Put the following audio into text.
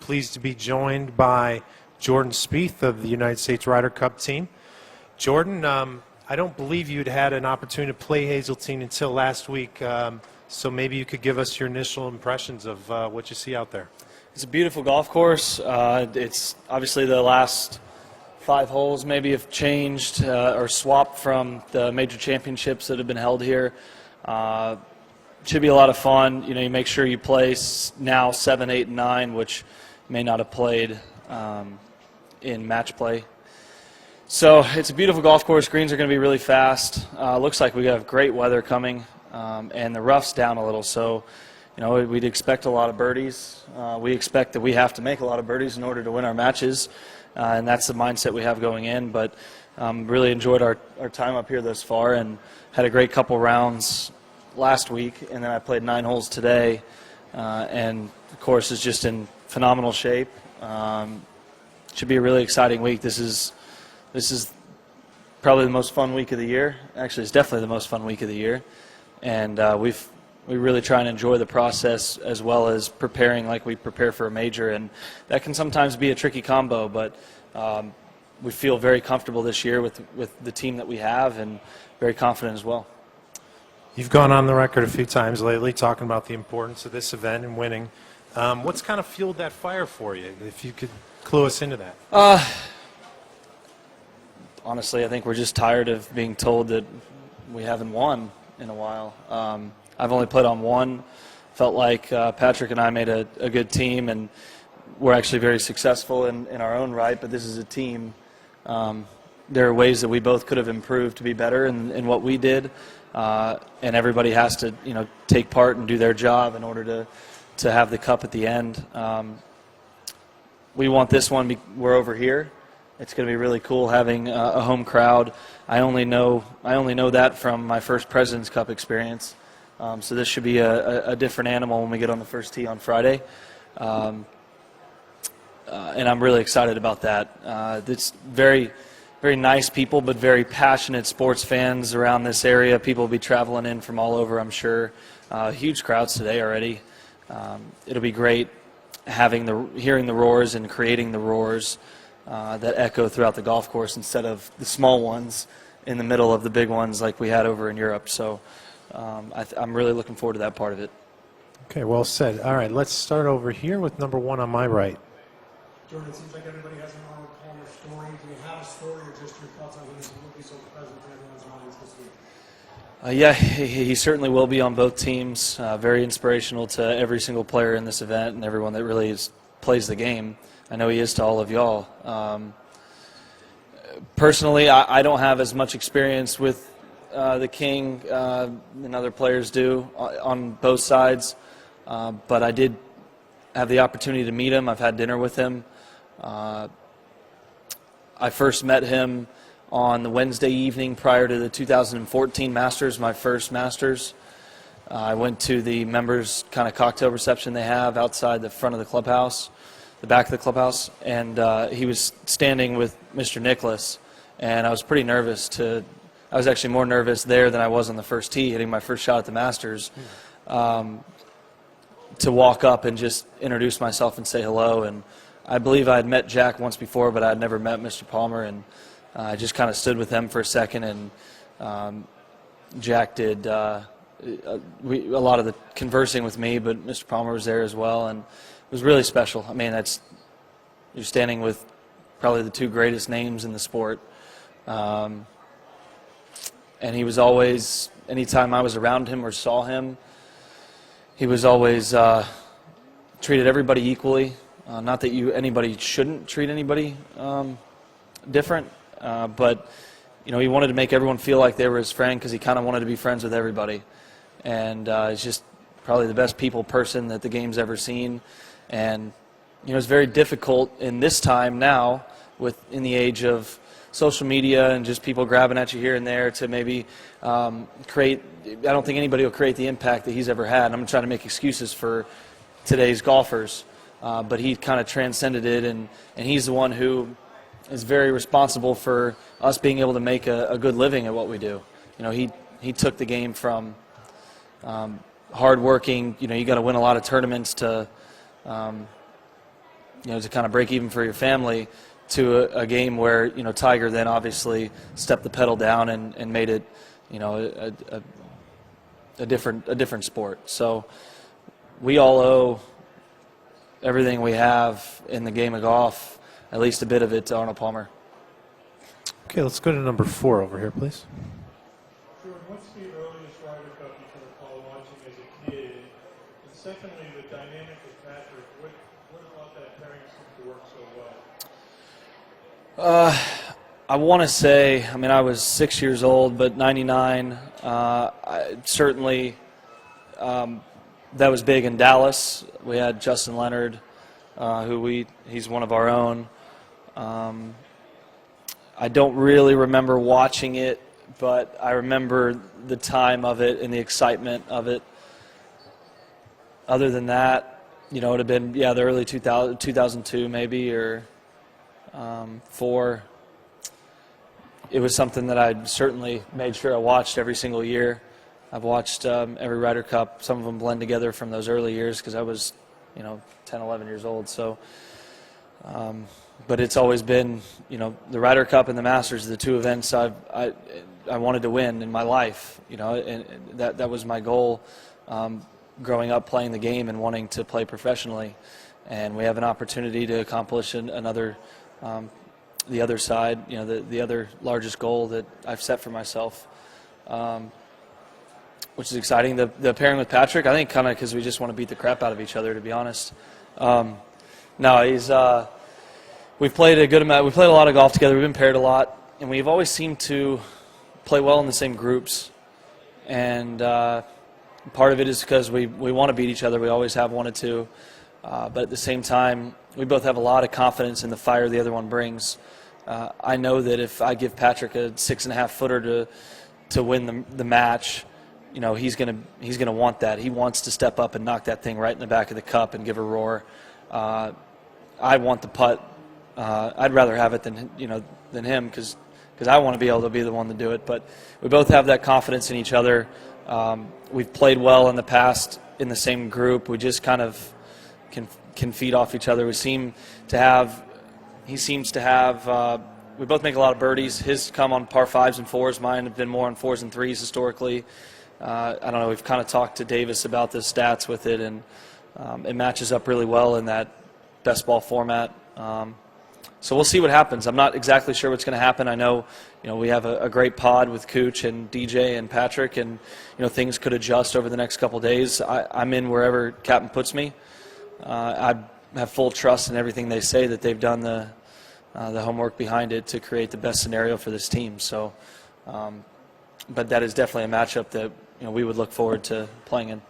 pleased to be joined by Jordan Spieth of the United States Ryder Cup team. Jordan, I don't believe you'd had an opportunity to play Hazeltine until last week, so maybe you could give us your initial impressions of what you see out there. It's a beautiful golf course. It's obviously the last 5 holes maybe have changed or swapped from the major championships that have been held here. Should be a lot of fun. You know, you make sure you play now 7, 8, and 9, which may not have played in match play. So it's a beautiful golf course. Greens are going to be really fast. Looks like we have great weather coming, and the rough's down a little. So, you know, we'd expect a lot of birdies. We expect that we have to make a lot of birdies in order to win our matches, and that's the mindset we have going in. But really enjoyed our time up here thus far and had a great couple rounds last week, and then I played 9 holes today, and the course is just in phenomenal shape. Should be a really exciting week. This is probably the most fun week of the year. Actually, it's definitely the most fun week of the year, and we really try and enjoy the process as well as preparing like we prepare for a major, and that can sometimes be a tricky combo, but we feel very comfortable this year with the team that we have and very confident as well. You've gone on the record a few times lately talking about the importance of this event and winning. What's kind of fueled that fire for you, if you could clue us into that? Honestly, I think we're just tired of being told that we haven't won in a while. I've only played on 1. Felt like Patrick and I made a good team, and we're actually very successful in our own right, but this is a team. There are ways that we both could have improved to be better in what we did, and everybody has to, you know, take part and do their job in order to have the cup at the end. We want this one. We're over here. It's going to be really cool having a home crowd. I only know that from my first President's Cup experience. So this should be a different animal when we get on the first tee on Friday. And I'm really excited about that. It's very, very nice people, but very passionate sports fans around this area. People will be traveling in from all over, I'm sure. Huge crowds today already. It'll be great hearing the roars and creating the roars that echo throughout the golf course instead of the small ones in the middle of the big ones like we had over in Europe. So I'm really looking forward to that part of it. Okay, well said. All right, let's start over here with number 1 on my right. Jordan, it seems like everybody has an Arnold Palmer story. Do you have a story or just your thoughts on who will be so present in everyone's minds this week? Yeah, he certainly will be on both teams. Very inspirational to every single player in this event and everyone that really plays the game. I know he is to all of y'all. Personally, I don't have as much experience with the King than other players do on both sides, but I did have the opportunity to meet him. I've had dinner with him. I first met him on the Wednesday evening prior to the 2014 Masters, my first Masters. I went to the members' kind of cocktail reception they have outside the front of the clubhouse, the back of the clubhouse, and he was standing with Mr. Nicklaus, and I was pretty nervous I was actually more nervous there than I was on the first tee, hitting my first shot at the Masters, to walk up and just introduce myself and say hello. And I believe I had met Jack once before, but I had never met Mr. Palmer, and I just kind of stood with them for a second, and Jack did a lot of the conversing with me, but Mr. Palmer was there as well, and it was really special. I mean, you're standing with probably the 2 greatest names in the sport, and he was always, anytime I was around him or saw him, he was always treated everybody equally. Not that anybody shouldn't treat anybody different, but you know, he wanted to make everyone feel like they were his friend because he kind of wanted to be friends with everybody. And he's just probably the best people person that the game's ever seen. And you know, it's very difficult in this time now, in the age of social media and just people grabbing at you here and there, to maybe create. I don't think anybody will create the impact that he's ever had. I'm trying to make excuses for today's golfers, but he kind of transcended it, and he's the one who is very responsible for us being able to make a good living at what we do. You know, he took the game from hard working. You know, you got to win a lot of tournaments to to kind of break even for your family, to a game where Tiger then obviously stepped the pedal down and made it a different sport. So we all owe everything we have in the game of golf, at least a bit of it, to Arnold Palmer. Okay, let's go to number 4 over here, please. Jordan, what's the earliest Ryder Cup you can recall watching as a kid? And secondly, the dynamic with Patrick. What about that pairing seemed to work so well? I want to say, I was 6 years old, but 99, certainly that was big in Dallas. We had Justin Leonard, he's one of our own. I don't really remember watching it, but I remember the time of it and the excitement of it. Other than that, it would have been, the early 2002 maybe, or 4. It was something that I certainly made sure I watched every single year. I've watched every Ryder Cup. Some of them blend together from those early years because I was, 10, 11 years old. So, but it's always been, the Ryder Cup and the Masters, the 2 events I wanted to win in my life. And that was my goal growing up playing the game and wanting to play professionally. And we have an opportunity to accomplish another. The other side, the other largest goal that I've set for myself, which is exciting. The pairing with Patrick, I think, kind of because we just want to beat the crap out of each other, to be honest. No, we've played a good amount. We played a lot of golf together. We've been paired a lot, and we've always seemed to play well in the same groups. And part of it is because we want to beat each other. We always have wanted to, but at the same time, we both have a lot of confidence in the fire the other one brings. I know that if I give Patrick a 6.5 footer to win the match, he's gonna want that. He wants to step up and knock that thing right in the back of the cup and give a roar. I want the putt. I'd rather have it than him because I want to be able to be the one to do it. But we both have that confidence in each other. We've played well in the past in the same group. We just kind of can feed off each other. He seems to have, we both make a lot of birdies. His come on par 5s and 4s. Mine have been more on 4s and 3s historically. I don't know, we've kind of talked to Davis about the stats with it, and it matches up really well in that best ball format. So we'll see what happens. I'm not exactly sure what's going to happen. I know, we have a great pod with Cooch and DJ and Patrick, and, things could adjust over the next couple of days. I'm in wherever Captain puts me. I have full trust in everything they say, that they've done the homework behind it to create the best scenario for this team. So, but that is definitely a matchup that we would look forward to playing in.